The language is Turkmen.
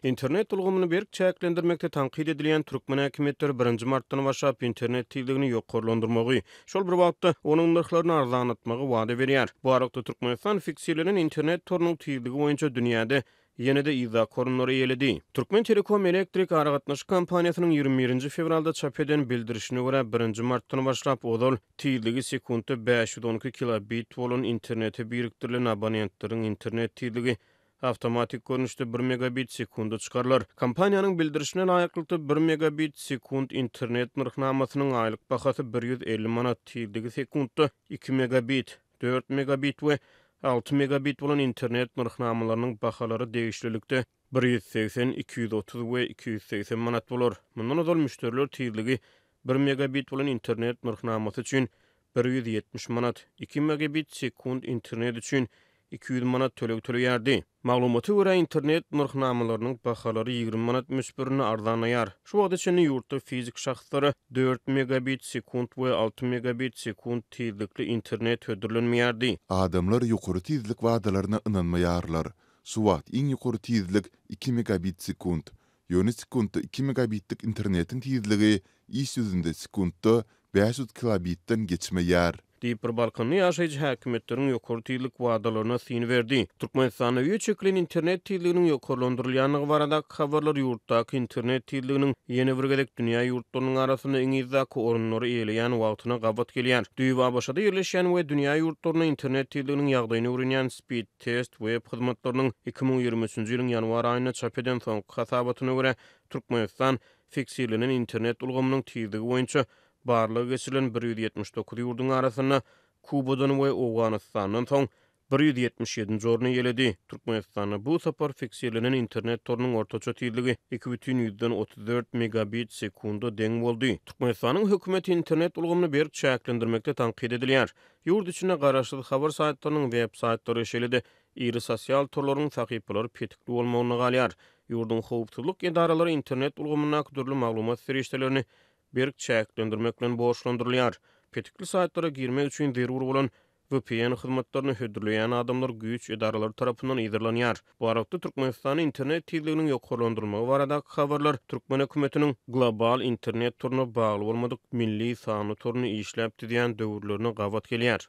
İnternet ulgamyny berk çäklendirmekde tanqid edilen Türkmen häkimetleri 1 martdan başlap internet tiligini ýokarlandyrmagy, şol bir wagtda onuň narhlaryny arzanatmagy wada berýär. Bu arada Türkmenistan fiksirlenen internet torunyň tiligi boýunça dünýäde ýene-de iza korunlary ýeledi. Türkmen Telekom elektrik aragatnaş kompaniýasynyň 21 fevralda çap eden bildirişine görä 1 martdan başlap odol tiligi sekundda 512 kilobit bolan internete birikdirilen abonentlaryň internet tiligi awtomatik görnüşde 1 megabit sekunda çykarlar. Kompaniýanyň bildirişine laýyklykda 1 megabit sekund internet narhnamasynyň aýlyk bahasy 150 manat, tiligi sekundda 2 megabit, 4 megabit we 6 megabit bolan internet narhnamalarynyň bahalary degişlilikde 180, 230 we 280 manat bolar. Mundan odol müşteriler tiligi 1 megabit bolan internet narhnamasy üçin 170 manat, 2 megabit sekund internet üçin 200 manat töleýärdi. Maglumaty görä internet narhnamalarynyň bahalary 20 manat müsbirini arzanaýar. Şu wagtda çenli ýurtda fizik şahslara 4 megabit sekund we 6 megabit sekund tezlikli internet hödürlenmeýärdi. Adamlar ýokary tezlik wagdalaryna ynanmaýarlar. Suwat iň ýokary tezlik 2 megabit sekund. Ýöne sekundda 2 megabitlik internetiň tezligi iş ýüzünde sekundda 500 kilobitden geçmeýär. Diýip bir Balkany ýaşaýjy häkimetleriň ýokary tezlik wagdalaryna syn berdi. Türkmenistanda ýeçeklen internet tezliginiň ýokarlandyrylýanyny barada habarlar ýurtdaky internet tezliginiň ýene bir gedek dünýä ýurtlarynyň arasynda iň izdaky orunlary eýleýän wagtyna gabat gelýär. Düýba başada ýerleşýän we dünýä ýurtlaryna internet tezliginiň ýagdaýyny öwrenýän Speed Test web hyzmatlarynyň 2023-nji ýylyň ýanwar aýyna çap eden soňky hasabatyna görä Türkmenistan fiksirlenen internet ulgamynyň tezligi boýunça barlygy geçirilen 179 ýurduň arasyna Kubadan we Owganystandan soň 177-nji orny ýeledi. Türkmenistanda bu sapar fiksirlenen internet torunyň ortaça tezligi 2,34 megabit sekunda deň boldy. Türkmenistanyň hökümeti internet ulgamyny berk çäklendirmekde tanqid edilýär. Ýurt içine garaşly habar saýtlarynyň web saýtlary şeýle-de iri sosial torlaryň sahypalary petikli bolmagyny galýar. Ýurdun howpsuzlyk edaralary internet ulgamyna akdurly maglumat serişdelerini berk çäklendirmek bilen borçlandyrylýar. Petikli saýtlara girmek üçin zerur bolan VPN hyzmatlaryny hödürleýän adamlar güýç edaralary tarapyndan ýygyranýar. Bu arada Türkmenistan internet tezliginiň ýokarlandyrmagy barada habarlar Türkmen hökümetiniň global internet torunyna bagly bolmadyk milli sany toruny işläp diýen döwürlerine gabat gelýär.